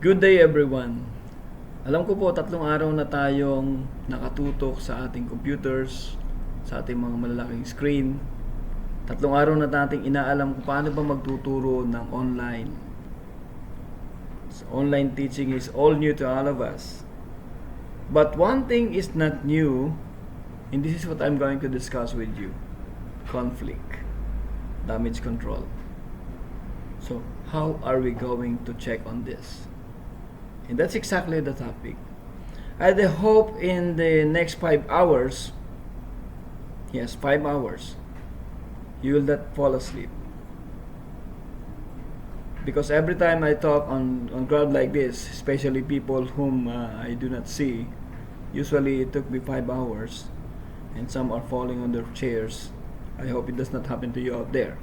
Good day everyone. Alam ko po 3 araw na tayong nakatutok sa ating computers, sa ating mga malalaking screen. 3 araw na nating inaalam kung paano ba magtuturo ng online. So, online teaching is all new to all of us. But one thing is not new, and this is what I'm going to discuss with you. Conflict, damage control. So, how are we going to check on this? And that's exactly the topic. I hope in the next 5 hours, yes, 5 hours, you will not fall asleep. Because every time I talk on crowd like this, especially people whom I do not see, usually it took me 5 hours, and some are falling on their chairs. I hope it does not happen to you out there.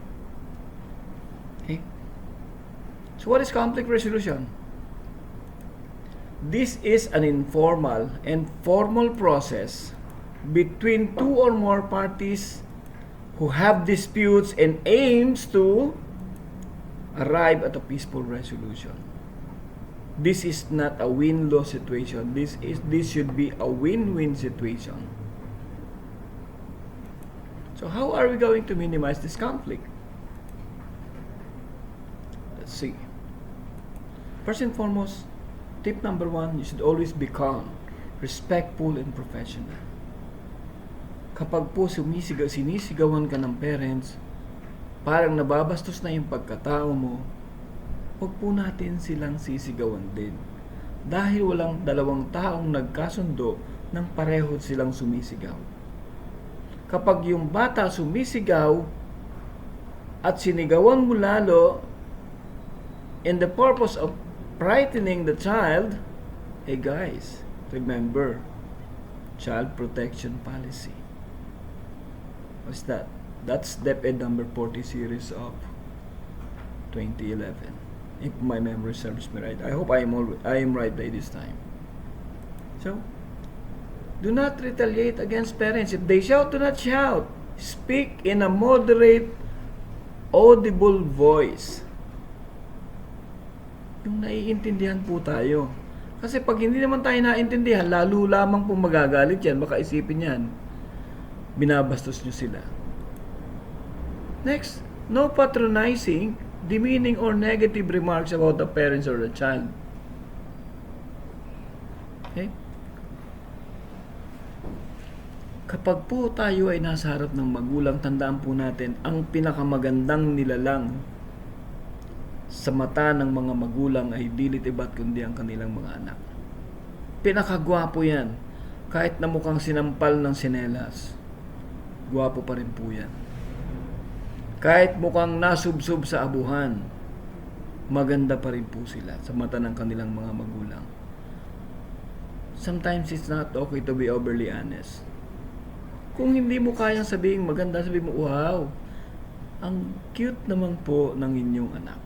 Okay? So what is conflict resolution? This is an informal and formal process between 2 or more parties who have disputes and aims to arrive at a peaceful resolution. This is not a win-lose situation. This should be a win-win situation. So how are we going to minimize this conflict? Let's see. First and foremost, tip number 1, you should always be calm, respectful, and professional. Kapag po sinisigawan ka ng parents, parang nababastos na yung pagkatao mo, huwag po natin silang sisigawan din. Dahil walang dalawang taong nagkasundo ng pareho silang sumisigaw. Kapag yung bata sumisigaw at sinigawan mo lalo in the purpose of frightening the child, hey guys, remember, child protection policy. What's that? That's DepEd number 40 series of 2011. If my memory serves me right. I hope I am right by this time. So, do not retaliate against parents. If they shout, do not shout. Speak in a moderate, audible voice. Yung naiintindihan po tayo. Kasi pag hindi naman tayo naiintindihan, lalo lamang po magagalit yan. Baka isipin yan, binabastos nyo sila. Next, no patronizing, demeaning, or negative remarks about the parents or the child. Okay? Kapag po tayo ay nasa harap ng magulang, tandaan po natin, ang pinakamagandang nilalang sa mata ng mga magulang ay dilit iba't kundi ang kanilang mga anak. Pinakagwapo yan. Kahit na mukhang sinampal ng sinelas, gwapo pa rin po yan. Kahit mukhang nasubsob sa abuhan, maganda pa rin po sila sa mata ng kanilang mga magulang. Sometimes it's not okay to be overly honest. Kung hindi mo kayang sabihin maganda, sabihin mo, wow, ang cute naman po ng inyong anak.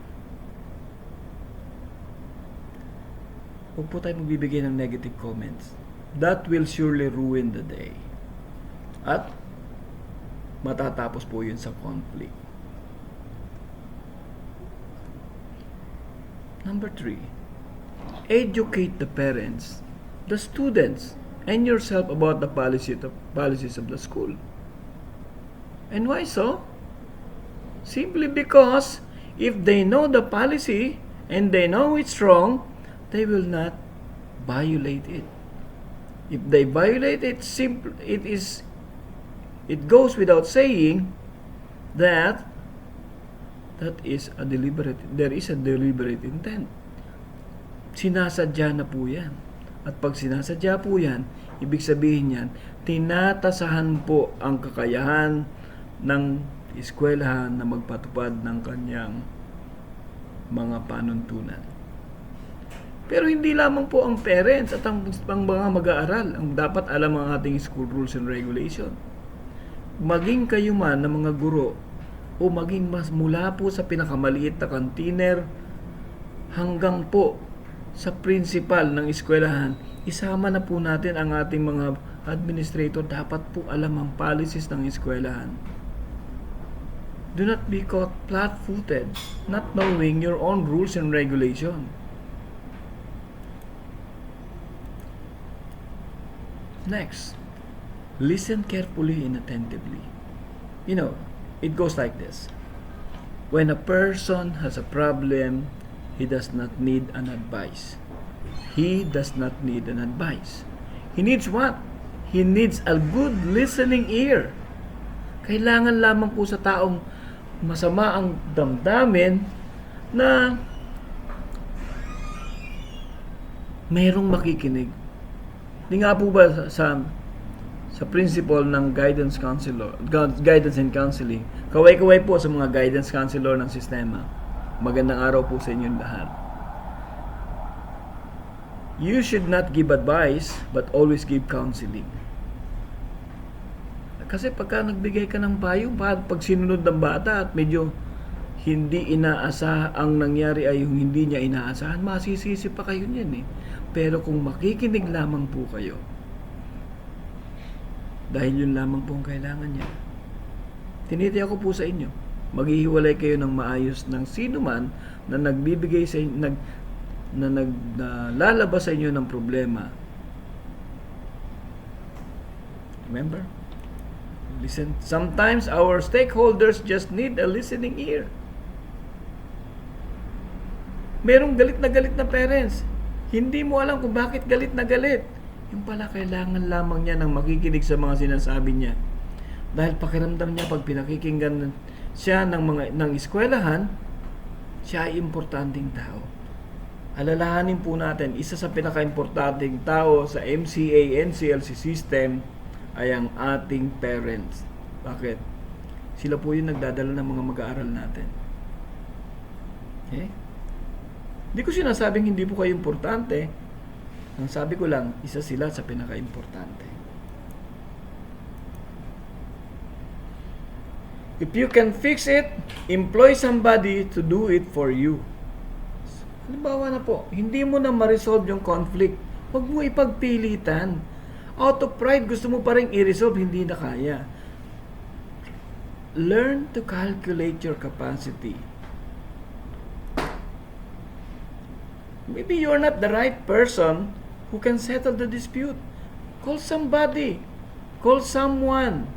Huwag po tayo magbibigay ng negative comments. That will surely ruin the day. At matatapos po yun sa conflict. Number 3, educate the parents, the students, and yourself about the policies of the school. And why so? Simply because if they know the policy and they know it's wrong, they will not violate it. If they violate it, it goes without saying that there is a deliberate intent. Sinasadya na po yan. At pag sinasadya po yan, ibig sabihin yan, tinatasahan po ang kakayahan ng eskwelahan na magpatupad ng kanyang mga panuntunan. Pero hindi lamang po ang parents at ang mga mag-aaral ang dapat alam ang ating school rules and regulation. Maging kayo man na mga guro o maging mas mula po sa pinakamaliit na kantiner hanggang po sa principal ng eskwelahan, isama na po natin ang ating mga administrator. Dapat po alam ang policies ng eskwelahan. Do not be caught flat-footed, not knowing your own rules and regulation. Next, listen carefully and attentively. You know, it goes like this. When a person has a problem, he does not need an advice. He does not need an advice. He needs what? He needs a good listening ear. Kailangan lamang po sa taong masama ang damdamin na mayroong makikinig. Hindi nga po ba sa principle ng guidance and counseling, kaway-kaway po sa mga guidance counselor ng sistema. Magandang araw po sa inyong lahat. You should not give advice, but always give counseling. Kasi pagka nagbigay ka ng payo, pag sinunod ng bata at medyo hindi inaasa ang nangyari ay yung hindi niya inaasahan, masisisi pa kayo niyan eh. Pero kung makikinig lamang po kayo, dahil yun lamang po ang kailangan niya, tinitiyak ko po sa inyo, maghihiwalay kayo ng maayos ng sino man na nagbibigay sa inyo, lalabas sa inyo ng problema. Remember? Listen. Sometimes our stakeholders just need a listening ear. Merong galit na parents. Hindi mo alam kung bakit galit na galit. Yung pala kailangan lamang niya ng makikinig sa mga sinasabi niya. Dahil pakiramdam niya pag pinakikinggan siya ng eskwelahan, siya ay importanteng tao. Alalahanin po natin, isa sa pinaka-importanteng tao sa MCA, NCLC system ay ang ating parents. Bakit? Sila po yung nagdadala ng mga mag-aaral natin. Okay? Hindi ko sinasabing hindi po kayo importante. Ang sabi ko lang, isa sila sa pinaka-importante. If you can fix it, employ somebody to do it for you. Halimbawa na po, hindi mo na ma-resolve yung conflict. Huwag mo ipagpilitan. Out of pride, gusto mo pa rin i-resolve, hindi na kaya. Learn to calculate your capacity. Maybe you're not the right person who can settle the dispute. Call somebody. Call someone.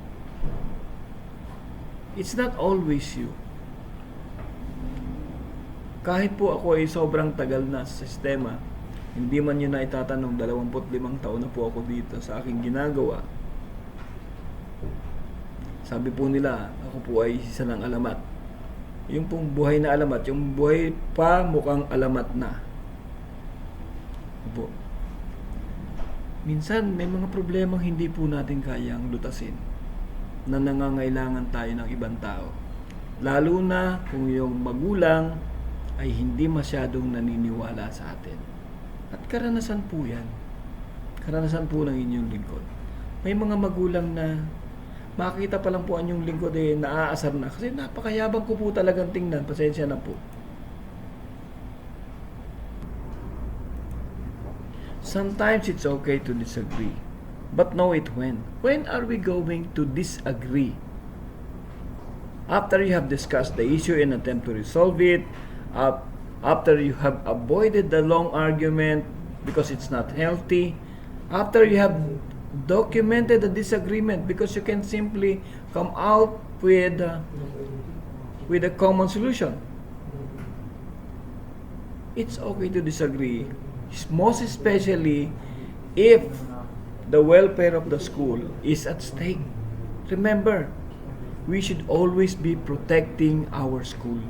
It's not always you. Kahit po ako ay sobrang tagal na sa sistema, hindi man yun na itatanong, 25 taon na po ako dito sa aking ginagawa. Sabi po nila, ako po ay isa ng alamat. Yung pong buhay na alamat, yung buhay pa mukhang alamat na. Po. Minsan may mga problemang hindi po natin kayang lutasin na nangangailangan tayo ng ibang tao. Lalo na kung yung magulang ay hindi masyadong naniniwala sa atin. At karanasan po yan. Karanasan po ng inyong lingkod. May mga magulang na makita pa lang po ang inyong lingkod eh naaasar na. Kasi napakayabang ko po talagang tingnan. Pasensya na po. Sometimes it's okay to disagree. But know it when. When are we going to disagree? After you have discussed the issue and attempt to resolve it, after you have avoided the long argument because it's not healthy, after you have documented the disagreement because you can simply come out with a common solution. It's okay to disagree, most especially if the welfare of the school is at stake. Remember, we should always be protecting our school.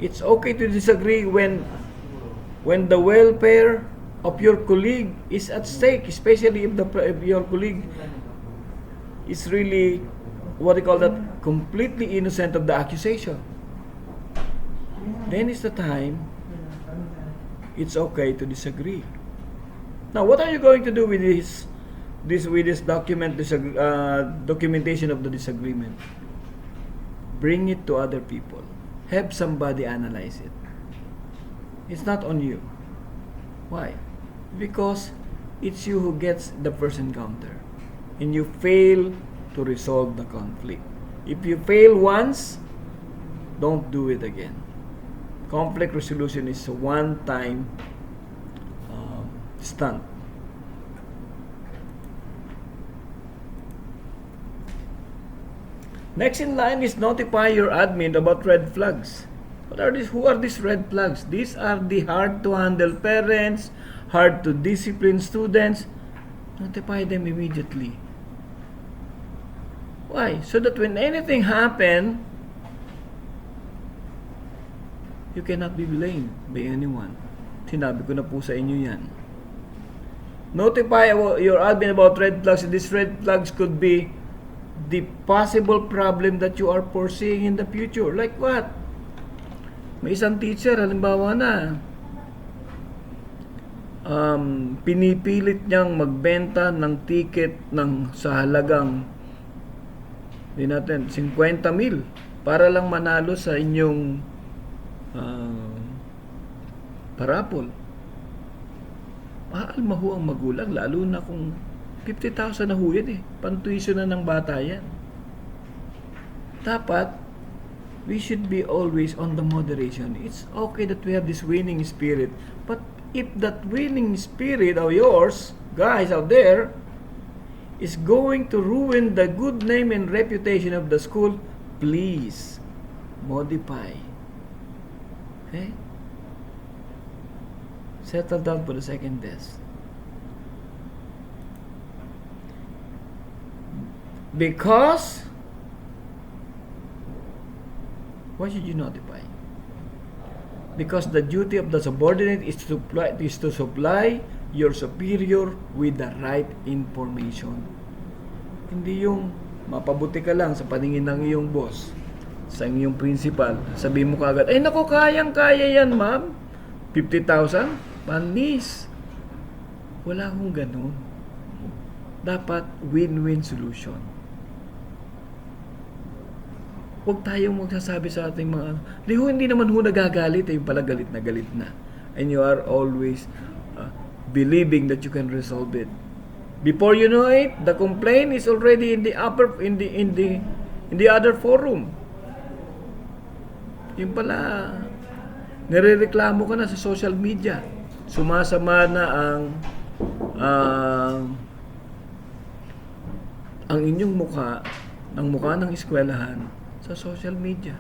It's okay to disagree when the welfare of your colleague is at stake, especially if your colleague is really, completely innocent of the accusation. Then is the time it's okay to disagree. Now, what are you going to do with this documentation of the disagreement? Bring it to other people. Have somebody analyze it. It's not on you. Why? Because it's you who gets the first encounter. And you fail to resolve the conflict. If you fail once, don't do it again. Conflict resolution is a one-time stunt. Next in line is notify your admin about red flags. What are these? Who are these red flags? These are the hard to handle parents, hard to discipline students. Notify them immediately. Why? So that when anything happen, you cannot be blamed by anyone. Sinabi ko na po sa inyo yan. Notify your admin about red flags. These red flags could be the possible problem that you are foreseeing in the future. Like what? May isang teacher, halimbawa na, pinipilit niyang magbenta ng ticket sa halagang 50,000 para lang manalo sa inyong parapol. Mahal ho ang magulang, lalo na kung 50,000 na ho yan Pantuition na ng bata yan. Dapat, we should be always on the moderation. It's okay that we have this winning spirit. But if that winning spirit of yours, guys out there, is going to ruin the good name and reputation of the school, please, modify. Okay? Settle down for the second test. Because, why should you notify? Because the duty of the subordinate is to supply your superior with the right information. Hindi yung mapabuti ka lang sa paningin ng iyong boss, sa iyong principal, sabihin mo kagad, ay naku, kayang-kaya yan, ma'am. 50,000? Panis. Wala akong ganun. Dapat win-win solution. Huwag tayong magsasabi sa ating mga, hindi naman ho nagagalit, yung pala galit na. And you are always believing that you can resolve it. Before you know it, the complaint is already in the other forum. Yung pala, nirereklamo ka na sa social media. Sumasama na ang inyong mukha ng eskwelahan sa social media.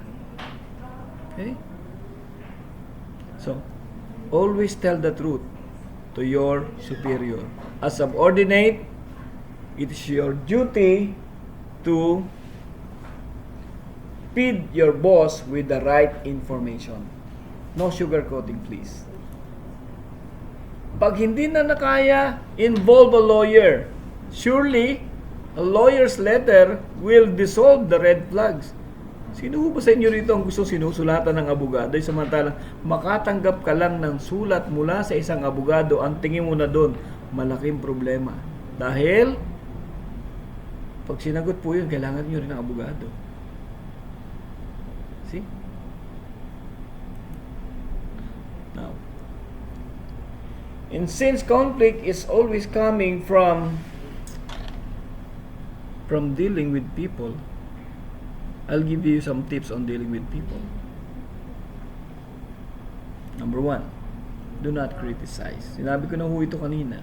Okay? So, always tell the truth to your superior. As subordinate, it is your duty to feed your boss with the right information. No sugarcoating, please. Pag hindi na nakaya, involve a lawyer. Surely, a lawyer's letter will dissolve the red flags. Sino ba sa inyo rito ang gusto sinusulatan ng abogado? Samantalang makatanggap ka lang ng sulat mula sa isang abogado, ang tingin mo na doon, malaking problema. Dahil, pag sinagot po yun, kailangan nyo rin ng abogado. See? Now, and since conflict is always coming from dealing with people, I'll give you some tips on dealing with people. Number 1, do not criticize. Sinabi ko na ho ito kanina.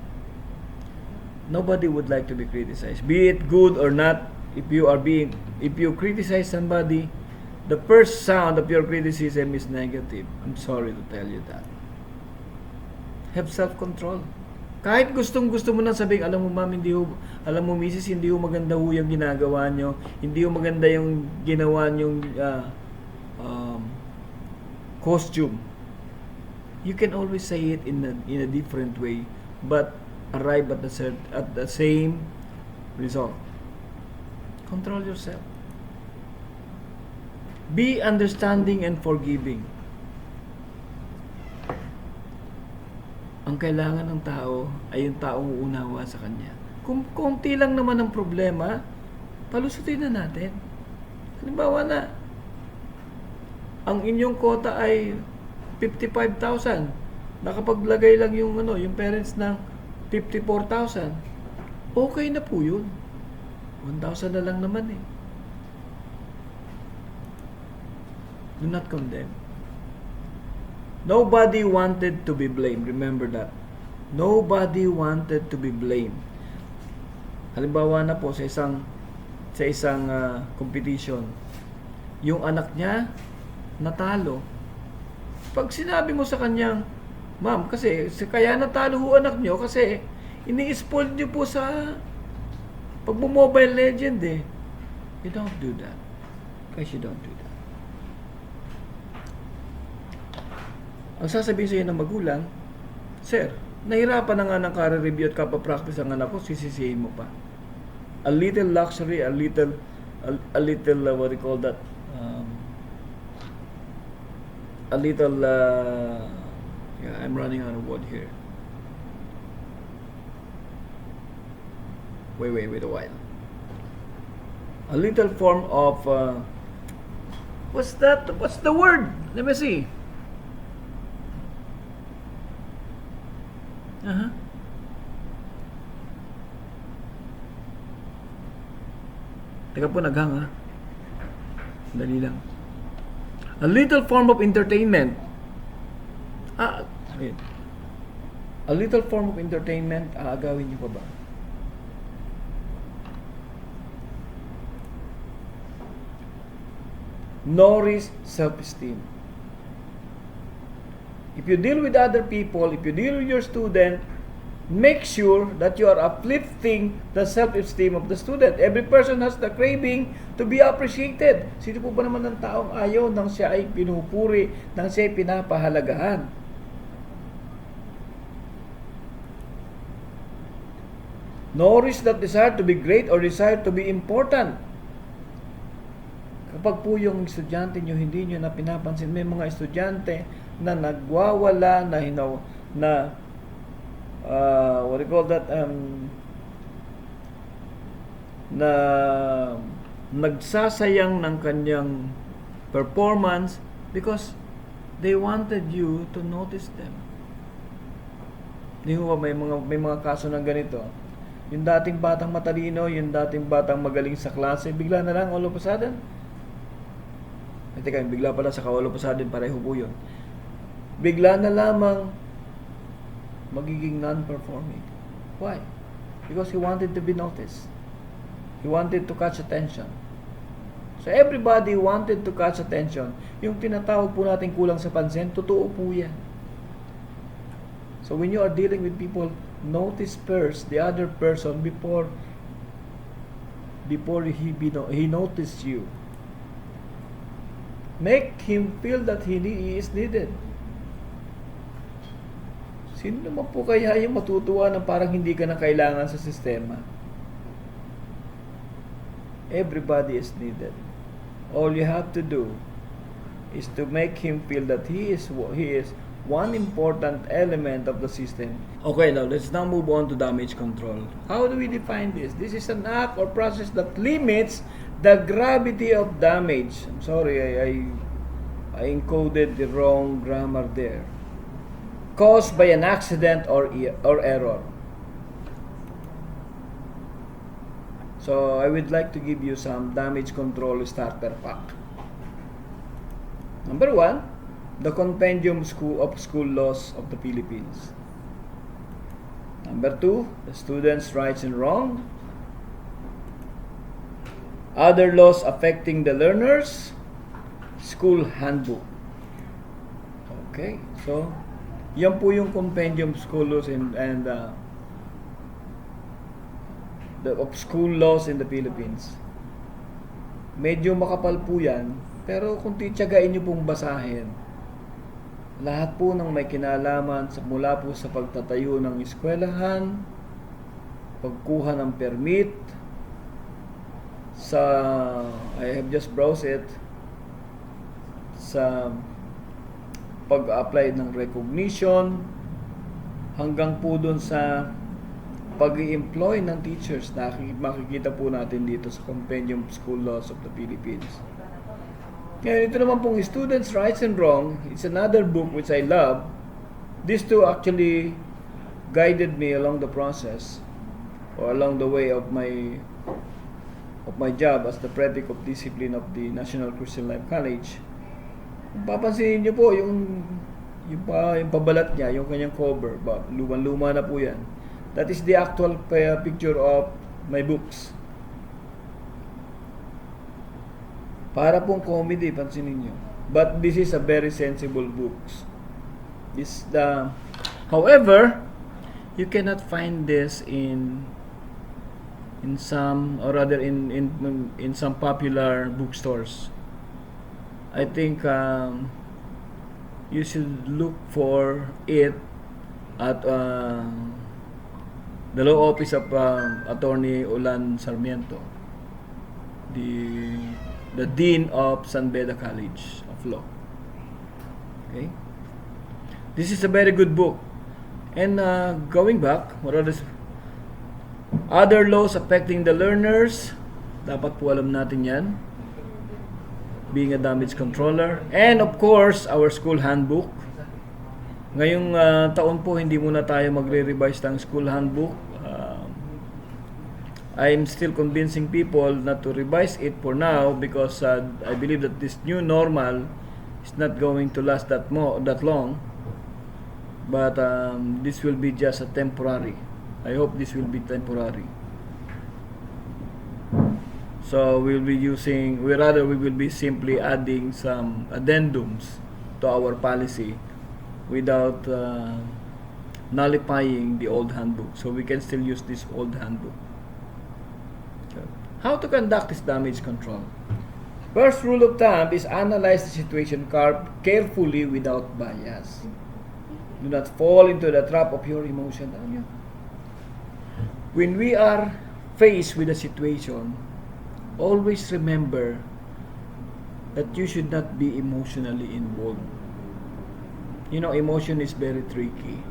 Nobody would like to be criticized. Be it good or not, if you criticize somebody, the first sound of your criticism is negative. I'm sorry to tell you that. Have self-control. Kahit gustong-gusto mo nang sabihin, alam mo misis, hindi ho maganda ho yung ginagawa nyo, hindi ho maganda yung ginawa nyong costume. You can always say it in a different way, but arrive at the same result. Control yourself. Be understanding and forgiving. Ang kailangan ng tao ay yung taong uunawa sa kanya. Kung konti lang naman ang problema, palusutin na natin. Halimbawa na, ang inyong kota ay 55,000. Nakapaglagay lang yung parents ng 54,000. Okay na po yun. 1,000 na lang naman eh. Do not condemn. Nobody wanted to be blamed. Remember that. Nobody wanted to be blamed. Halimbawa na po sa isang sa isang competition. Yung anak niya natalo. Pag sinabi mo sa kanyang, ma'am, kasi kaya natalo ho anak niyo kasi ini-spoil niyo po sa pagmo-Mobile Legend eh. You don't do that. Guys, you don't do that. Ang sasabihin sa iyo ng magulang, sir, nahirapan na nga ng career review at kapapractice ang anak ko, sisisihin mo pa. A little luxury, a little, what do you call that? A little, yeah, I'm running out of word here. Wait a while. A little form of, what's that? What's the word? Let me see. Teka po, naghang ha. Dali lang. A little form of entertainment. Wait. A little form of entertainment, aagawin niyo pa ba? Nourish self-esteem. If you deal with other people, if you deal with your student, make sure that you are uplifting the self-esteem of the student. Every person has the craving to be appreciated. Sino po ba naman ng taong ayaw nang siya ay pinupuri, nang siya ay pinapahalagahan? Nourish that desire to be great or desire to be important. Kapag po yung estudyante nyo, hindi nyo na pinapansin, may mga estudyante na nagwawala, what do you call that, na nagsasayang ng kanyang performance because they wanted you to notice them. Di ba may mga kaso ng ganito? Yung dating batang matalino, yung dating batang magaling sa klase, bigla na lang all of a sudden, bigla pala sa all of a sudden, pareho po yun. Bigla na lamang magiging non-performing. Why? Because he wanted to be noticed. He wanted to catch attention. So everybody wanted to catch attention. Yung tinatawag po natin kulang sa pansin, totoo po yan. So when you are dealing with people, notice first the other person before he noticed you. Make him feel that he is needed. Sino naman po kaya yung matutuwa na parang hindi ka na kailangan sa sistema? Everybody is needed. All you have to do is to make him feel that he is one important element of the system. Okay, now let's now move on to damage control. How do we define this? This is an act or process that limits the gravity of damage. I'm sorry, I encoded the wrong grammar there. Caused by an accident or error. So I would like to give you some damage control starter pack. Number 1, the Compendium of School Laws of the Philippines. Number 2, the Students' Rights and Wrong. Other laws affecting the learners. School Handbook. Okay, so yan po yung Compendium of School Laws and of School Laws in the Philippines. Medyo makapal po yan, pero kung tiyagain nyo pong basahin, lahat po ng may kinalaman mula po sa pagtatayo ng eskwelahan, pagkuha ng permit, I have just browsed it, sa pag-apply ng recognition, hanggang po dun sa pag-i-employ ng teachers na makikita po natin dito sa Compendium of School Laws of the Philippines. Ngayon, ito naman pong Students' Rights and Wrong, it's another book which I love. These two actually guided me along the process or along the way of my job as the Prefect of Discipline of the National Christian Life College. Kung papansinin niyo po yung pabalat niya, yung kanyang cover, luma-luma na po yan. That is the actual picture of my books. Para pong comedy, pansinin nyo. But this is a very sensible books. However, you cannot find this in some, or rather in some popular bookstores. I think you should look for it at the law office of Attorney Olan Sarmiento, the Dean of San Beda College of Law. Okay? This is a very good book. And going back, what are the other laws affecting the learners? Dapat po alam natin yan. Being a damage controller. And of course, our school handbook. Ngayong taon po, hindi muna tayo magre-revise ng school handbook. I'm still convincing people not to revise it for now because I believe that this new normal is not going to last that long. But this will be just a temporary. I hope this will be temporary. So we will be simply adding some addendums to our policy without nullifying the old handbook. So we can still use this old handbook. How to conduct this damage control? First rule of thumb is analyze the situation carefully without bias. Do not fall into the trap of your emotion. When we are faced with a situation, always remember that you should not be emotionally involved. You know, emotion is very tricky.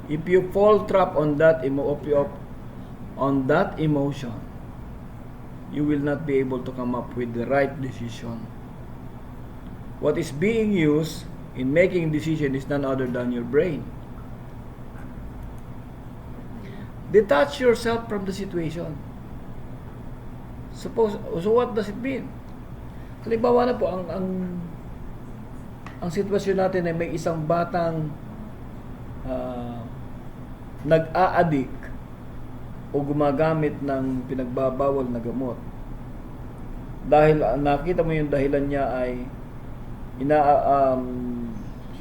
If you fall trap on that emotion, you will not be able to come up with the right decision. What is being used in making decision is none other than your brain. Detach yourself from the situation. So what does it mean? Halimbawa na po, ang sitwasyon natin ay may isang batang nag-a-addict o gumagamit ng pinagbabawal na gamot. Dahil nakita mo yung dahilan niya ay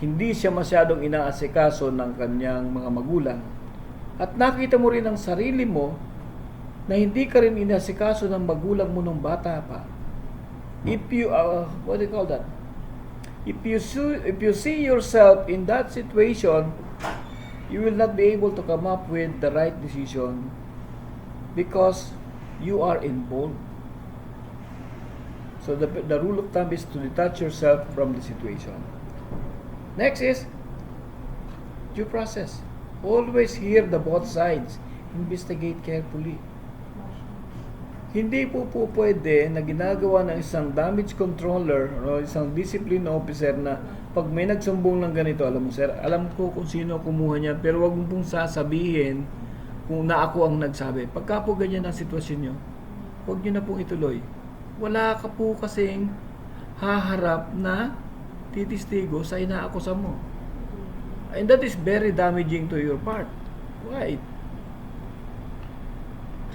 hindi siya masyadong inaasikaso ng kanyang mga magulang. At nakita mo rin ang sarili mo na hindi ka rin inaasikaso ng magulang mo nung bata pa. If you what do you call that? If you see yourself in that situation, you will not be able to come up with the right decision because you are involved. So the rule of thumb is to detach yourself from the situation. Next is due process. Always hear the both sides. Investigate carefully. Hindi po pwede na ginagawa ng isang damage controller o isang discipline officer na pag may nagsumbong ng ganito, alam mo sir, alam ko kung sino kumuha niya, pero wag mo pong sasabihin kung na ako ang nagsabi. Pagka po ganyan ang sitwasyon nyo, huwag nyo na pong ituloy. Wala ka po kasing haharap na titistigo sa inaakusa mo. And that is very damaging to your part. Why?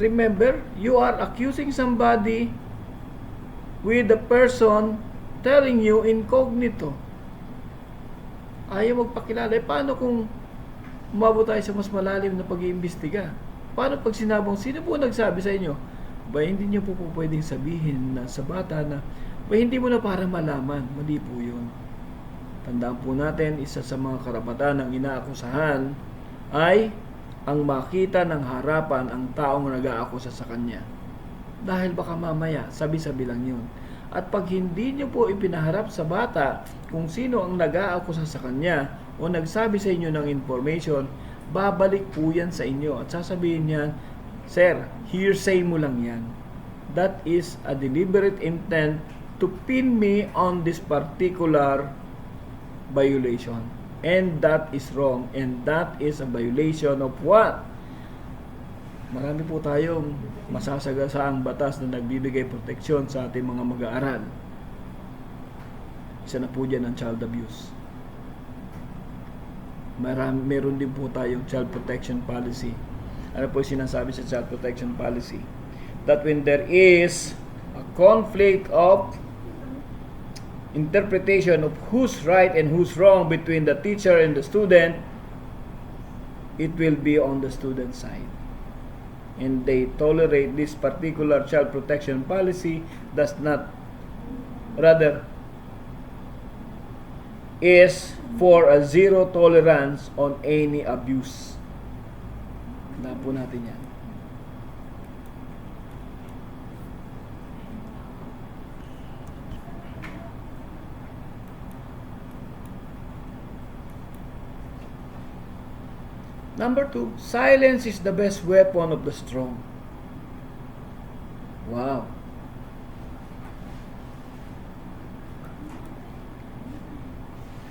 Remember, you are accusing somebody with the person telling you incognito. Ayaw magpakilala. Paano kung umabot tayo sa mas malalim na pag-iimbestiga? Paano pag sinabong, sino po nagsabi sa inyo? Ba, hindi niyo po pwedeng sabihin na sa bata na, ba, hindi mo na para malaman. Mali po yun. Tandaan po natin, isa sa mga karapatan ng inaakusahan ay ang makita ng harapan ang taong nag-aakusa sa kanya. Dahil baka mamaya, sabi-sabi lang yun. At pag hindi niyo po ipinaharap sa bata kung sino ang nag-aakusa sa kanya o nagsabi sa inyo ng information, babalik po yan sa inyo at sasabihin niyan, sir, hearsay mo lang yan. That is a deliberate intent to pin me on this particular violation. And that is wrong. And that is a violation of what? Marami po tayong masasagasaang batas na nagbibigay proteksyon sa ating mga mag-aaral. Isa na po dyan ang child abuse. Meron din po tayong child protection policy. Ano po sinasabi sa child protection policy? That when there is a conflict of interpretation of who's right and who's wrong between the teacher and the student, it will be on the student side. And they tolerate this particular child protection policy does not, rather, is for a zero tolerance on any abuse. Tandaan po natin yan. Number 2, silence is the best weapon of the strong. Wow.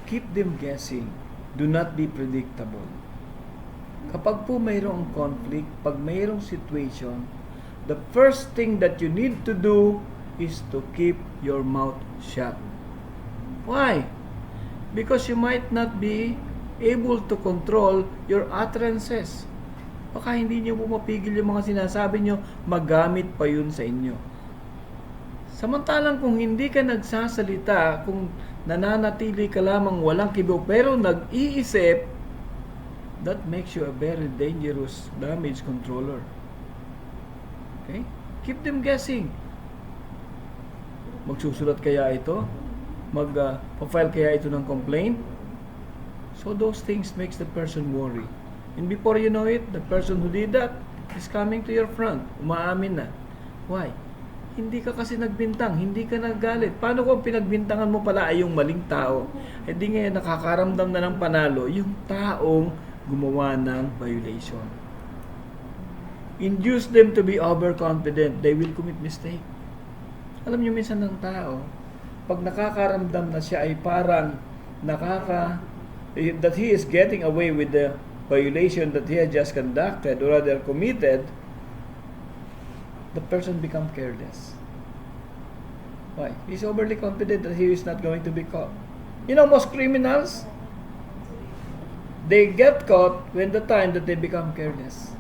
Keep them guessing. Do not be predictable. Kapag po mayroong conflict, pag mayroong situation, the first thing that you need to do is to keep your mouth shut. Why? Because you might not be able to control your utterances. Baka hindi nyo po mapigil yung mga sinasabi nyo, magamit pa yun sa inyo. Samantalang kung hindi ka nagsasalita, kung nananatili ka lamang walang kibo, pero nag-iisip, that makes you a very dangerous damage controller. Okay? Keep them guessing. Magsusulat kaya ito? Mag-file kaya ito ng complaint? So those things makes the person worry. And before you know it, the person who did that is coming to your front. Umaamin na. Why? Hindi ka kasi nagbintang, hindi ka naggalit. Paano kung pinagbintangan mo pala ay yung maling tao? Hindi ngayon nakakaramdam na ng panalo yung taong gumawa ng violation. Induce them to be overconfident. They will commit mistake. Alam niyo minsan ng tao, pag nakakaramdam na siya ay parang that he is getting away with the violation that he had just conducted or rather committed, the person become careless. Why? He's overly confident that he is not going to be caught. You know, most criminals, they get caught when the time that they become careless.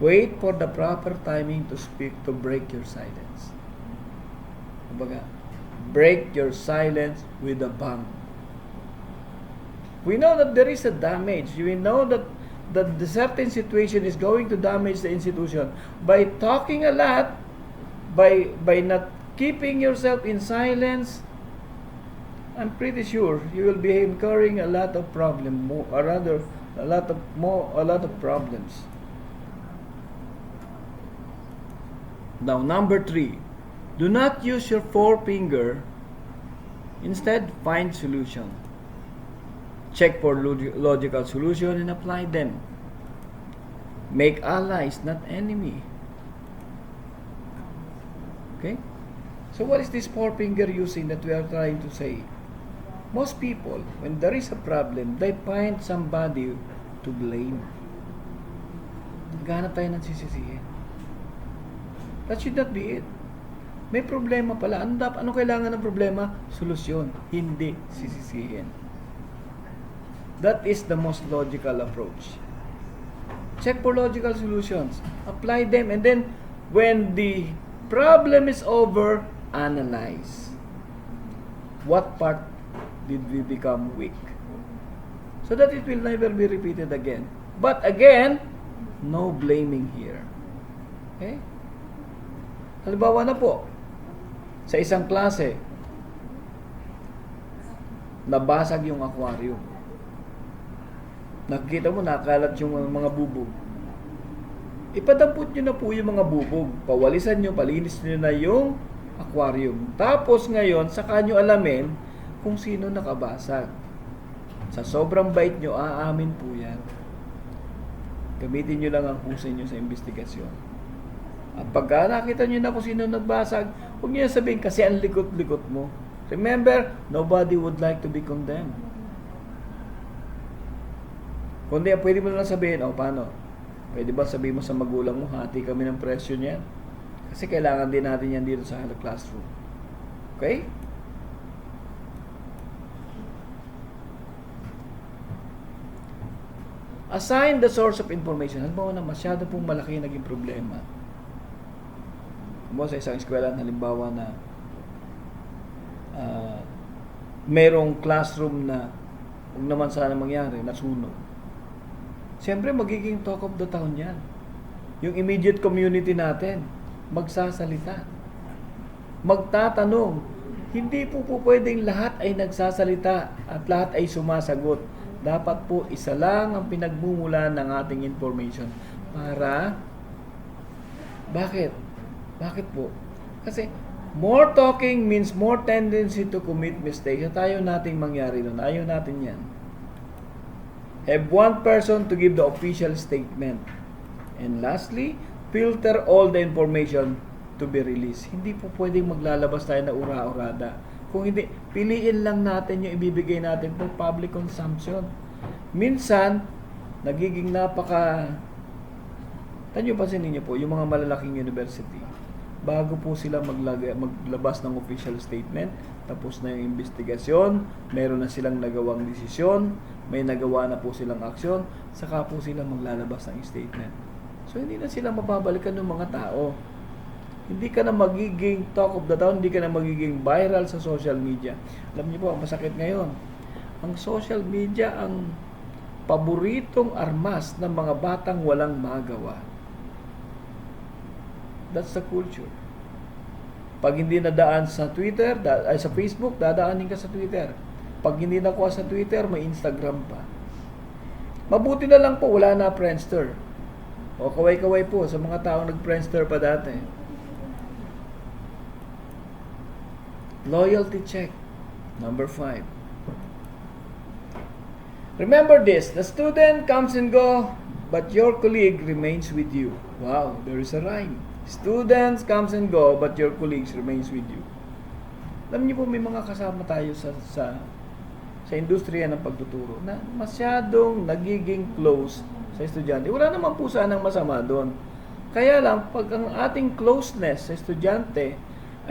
Wait for the proper timing to speak, to break your silence. Kumbaga, break your silence with a bang. We know that there is a damage. We know that the certain situation is going to damage the institution. By talking a lot, by not keeping yourself in silence, I'm pretty sure you will be incurring a lot of problems, or rather, a lot of problems. Now, number 3. Do not use your forefinger. Instead, find solution. Check for logical solution and apply them. Make allies, not enemy. Okay? So what is this forefinger using that we are trying to say? Most people, when there is a problem, they find somebody to blame. Naghanap tayo ng sisisihin. That should not be it. May problema pala. Ano kailangan ng problema? Solusyon. Hindi sisisihin. That is the most logical approach. Check for logical solutions. Apply them. And then, when the problem is over, analyze. What part did we become weak? So that it will never be repeated again. But again, no blaming here. Okay? Halimbawa na po, sa isang klase, nabasag yung aquarium. Nakikita mo, nakalat yung mga bubog. Ipadampot nyo na po yung mga bubog. Pawalisan nyo, palinis nyo na yung aquarium. Tapos ngayon, saka nyo alamin kung sino nakabasag. Sa sobrang bait nyo, aamin po yan. Gamitin nyo lang ang husay nyo sa investigasyon. At pagka nakita nyo na kung sino nagbasag, huwag nyo sabihin kasi ang likot-likot mo. Remember, nobody would like to be condemned. Kundi pwede mo lang sabihin, paano? Pwede ba sabihin mo sa magulang mo, hati kami ng presyo niyan? Kasi kailangan din natin yan dito sa classroom. Okay? Assign the source of information. Halimbawa na masyado pong malaki naging problema. Sa isang eskwelahan, halimbawa na merong classroom na huwag naman sana mangyari, nasunog. Siyempre, magiging talk of the town yan. Yung immediate community natin, magsasalita. Magtatanong. Hindi po pwedeng lahat ay nagsasalita at lahat ay sumasagot. Dapat po isa lang ang pinagmumulan ng ating information. Bakit? Bakit po? Kasi more talking means more tendency to commit mistakes. At ayaw nating mangyari doon. Ayaw natin yan. Have one person to give the official statement. And lastly, filter all the information to be released. Hindi po pwedeng maglalabas tayo na ura-urada. Kung hindi, piliin lang natin yung ibibigay natin for public consumption. Minsan, nagiging tanyo pansinin niyo po, yung mga malalaking university, bago po sila maglabas ng official statement, tapos na yung investigasyon, meron na silang nagawang desisyon, may nagawa na po silang aksyon, saka po sila maglalabas ng statement. So, hindi na sila mababalikan ng mga tao. Hindi ka na magiging talk of the town, hindi ka na magiging viral sa social media. Alam niyo po, ang masakit ngayon. Ang social media ang paboritong armas ng mga batang walang magawa. That's the culture. Pag hindi nadaan sa Twitter, sa Facebook, dadaanin ka sa Twitter. Pag hindi nakuha sa Twitter, may Instagram pa. Mabuti na lang po, wala na Friendster. O kaway-kaway po sa mga taong nag-Friendster pa dati. Loyalty check. Number 5. Remember this, the student comes and go, but your colleague remains with you. Wow, there is a rhyme. Students comes and go, but your colleagues remains with you. Alam niyo po, may mga kasama tayo sa industriya ng pagtuturo na masyadong nagiging close sa estudyante. Wala naman po sanang masama doon. Kaya lang, pag ang ating closeness sa estudyante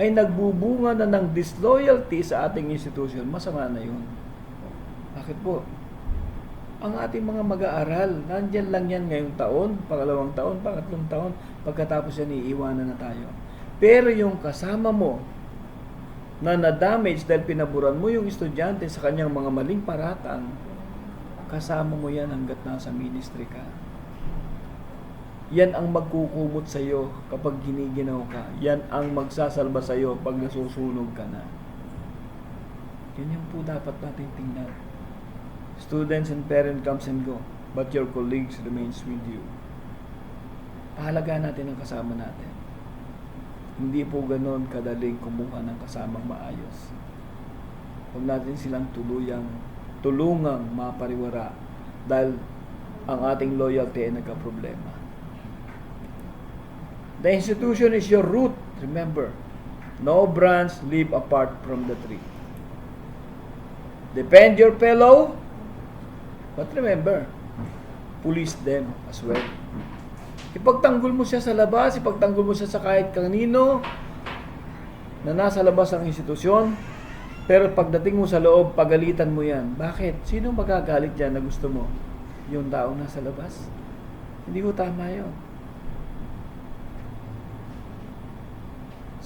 ay nagbubunga na ng disloyalty sa ating institution, masama na yun. Bakit po? Ang ating mga mag-aaral, nandyan lang yan ngayong taon, pangalawang taon, pangatlong taon, pagkatapos yan, iiwanan na tayo. Pero yung kasama mo, na na-damage dahil pinaburan mo yung estudyante sa kanyang mga maling paratang, kasama mo yan hanggat nasa ministry ka. Yan ang magkukumot sa iyo kapag giniginaw ka. Yan ang magsasalba sa iyo pag nasusunog ka na. Yan po dapat natin tingnan. Students and parents comes and go, but your colleagues remains with you. Pahalagaan natin ang kasama natin. Hindi po ganon kadaling kumuha ng kasamang maayos. Huwag natin silang tulungang mapariwara dahil ang ating loyalty ay nagka-problema. The institution is your root. Remember, no branch live apart from the tree. Defend your fellow, but remember, police them as well. Ipagtanggol mo siya sa labas, ipagtanggol mo siya sa kahit kanino na nasa labas ng institusyon, pero pagdating mo sa loob, pagalitan mo yan. Bakit? Sino magagalit dyan na gusto mo? Yung tao nasa labas? Hindi ko tama yun.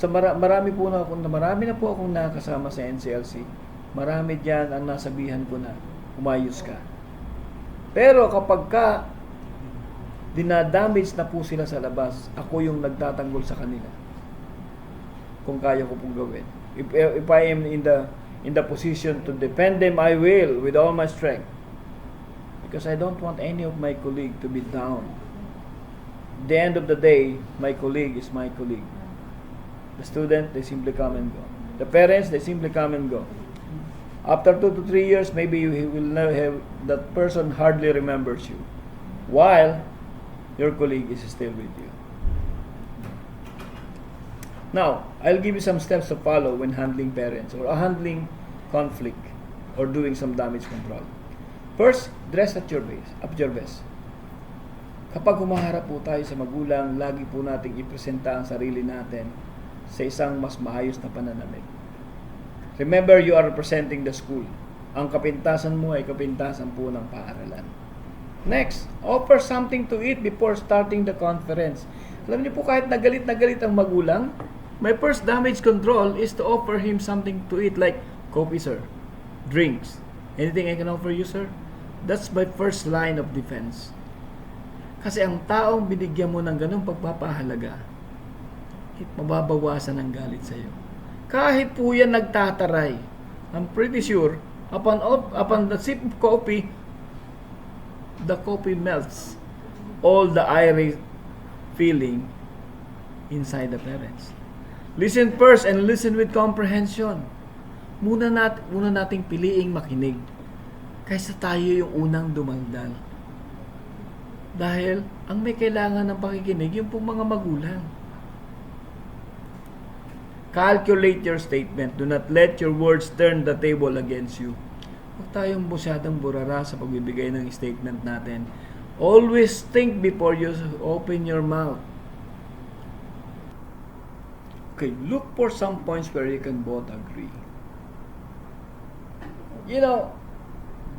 Marami na po akong nakasama sa NCLC. Marami dyan ang nasabihan ko na umayos ka. Pero kapag dinadamage na po sila sa labas, ako yung nagtatanggol sa kanila. Kung kaya ko pong gawin. If I am in the position to defend them, I will with all my strength. Because I don't want any of my colleague to be down. At the end of the day, my colleague is my colleague. The student, they simply come and go. The parents, they simply come and go. After 2 to 3 years, maybe you will never have, that person hardly remembers you. While your colleague is still with you. Now, I'll give you some steps to follow when handling parents or handling conflict or doing some damage control. First, dress at your best. Kapag humaharap po tayo sa magulang, lagi po nating ipresenta ang sarili natin sa isang mas maayos na pananamit. Remember, you are representing the school. Ang kapintasan mo ay kapintasan po ng paaralan. Next, offer something to eat before starting the conference. Alam niyo po, kahit na galit ang magulang, my first damage control is to offer him something to eat like, coffee sir, drinks. Anything I can offer you, sir? That's my first line of defense. Kasi ang taong binigyan mo ng ganung pagpapahalaga, mababawasan ang galit sa iyo. Kahit po yan nagtataray, I'm pretty sure, upon the sip of coffee, the coffee melts all the irate feeling inside the parents. Listen first and listen with comprehension. Muna nating piliing makinig kaysa tayo yung unang dumaldal. Dahil ang may kailangan ng pakikinig yung pong mga magulang. Calculate your statement. Do not let your words turn the table against you. Huwag tayong masyadong burara sa pagbibigay ng statement natin. Always think before you open your mouth. Okay, look for some points where you can both agree. You know,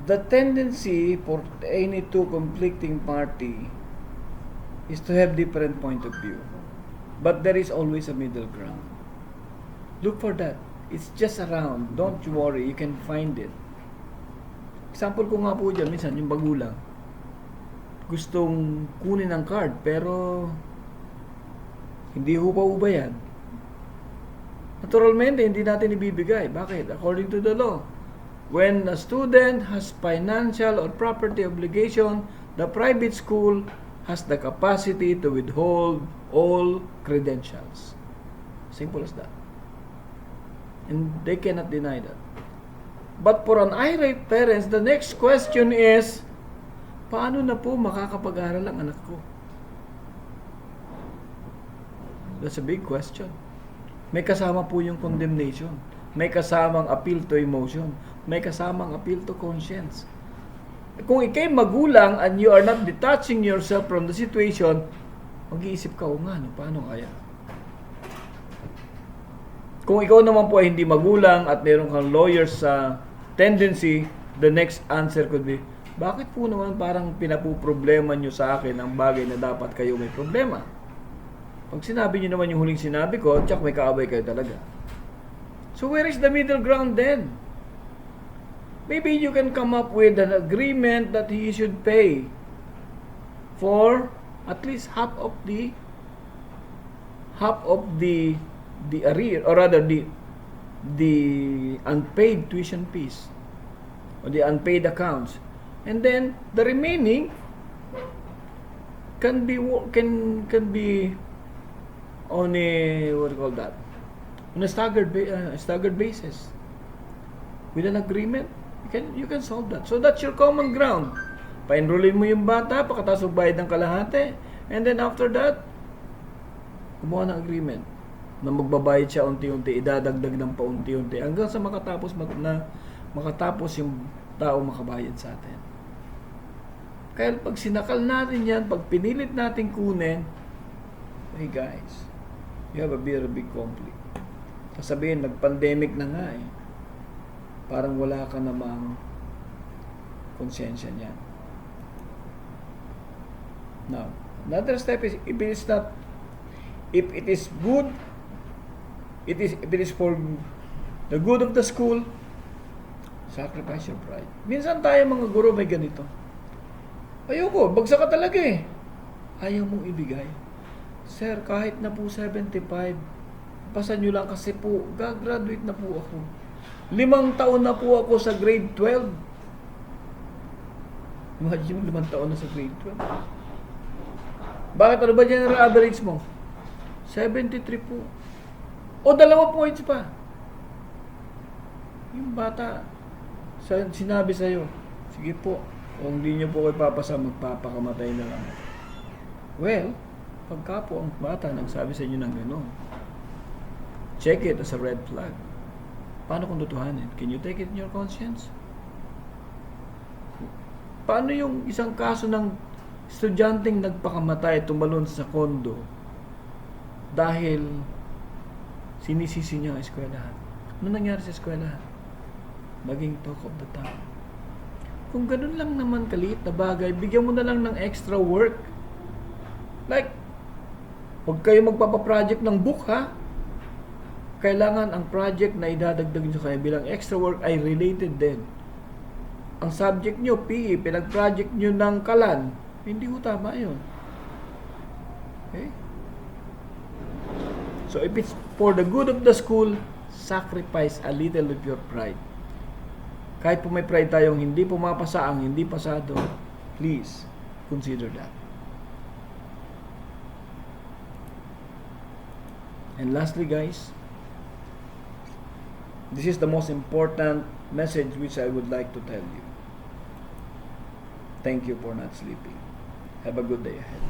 the tendency for any two conflicting party is to have different point of view. But there is always a middle ground. Look for that. It's just around. Don't you worry, you can find it. Example ko nga po dyan, minsan yung magulang gustong kunin ang card pero hindi ho pa ubayan. Naturalmente, hindi natin ibibigay. Bakit? According to the law, when a student has financial or property obligation, the private school has the capacity to withhold all credentials. Simple as that. And they cannot deny that. But for an irate parents, the next question is, paano na po makakapag-aral ang anak ko? That's a big question. May kasama po yung condemnation. May kasamang appeal to emotion. May kasamang appeal to conscience. Kung ikay magulang and you are not detaching yourself from the situation, mag-iisip ka, o nga, no, paano kaya? Kung ikaw naman po ay hindi magulang at meron kang lawyer's tendency, the next answer could be, bakit po naman parang pinapuproblema nyo sa akin ang bagay na dapat kayo may problema? Pag sinabi nyo naman yung huling sinabi ko, tsak may kaabay kayo talaga. So where is the middle ground then? Maybe you can come up with an agreement that he should pay for at least half of the arrear, or rather the unpaid tuition fees or the unpaid accounts, and then the remaining can be on a, what do you call that, on a staggered basis with an agreement. You can solve that. So that's your common ground. Pa-enrollin mo yung bata, pagkatapos magbayad ng kalahati, and then after that, gumawa ng agreement na magbabayad siya unti-unti, idadagdag ng paunti-unti hanggang sa makatapos yung tao makabayad sa atin. Kaya pag sinakal natin yan, pag pinilit natin kunin, hey guys, you have a big conflict. Sasabihin, nag-pandemic na nga eh. Parang wala ka namang konsensya niyan. Now, another step is, if it is good, if it is for the good of the school, sacrifice your pride. Minsan tayo mga guro may ganito. Ayoko, bagsak ka talaga eh. Ayaw mong ibigay. Sir, kahit na po 75, pasan nyo lang kasi po, gagraduate na po ako. 5 taon na po ako sa grade 12. Imagine mo, 5 taon na sa grade 12. Bakit? Ano ba general average mo? 73 po. O 2 points pa. Yung bata, sinabi sa'yo, sige po, kung hindi nyo po kayo papasa, magpapakamatay na lang. Well, pagka po ang bata nagsabi sa inyo ng gano'n, check it as a red flag. Paano kung tutuhanin? Can you take it in your conscience? Paano yung isang kaso ng estudyanteng nagpakamatay, tumalon sa kondo dahil sinisisi niya ang eskwelahan? Ano nangyari sa eskwelahan? Naging talk of the town. Kung ganun lang naman kaliit na bagay, bigyan mo na lang ng extra work. Like, huwag kayo magpapaproject ng book, ha? kailangan ang project na idadagdag nyo sa kanya bilang extra work ay related din. Ang subject nyo, PE, pinag-project nyo ng kalan, hindi ko tama yun. Okay? So if it's for the good of the school, sacrifice a little of your pride. Kahit po may pride tayong hindi pumapasa ang hindi pasado, please consider that. And lastly, guys, this is the most important message which I would like to tell you. Thank you for not sleeping. Have a good day ahead.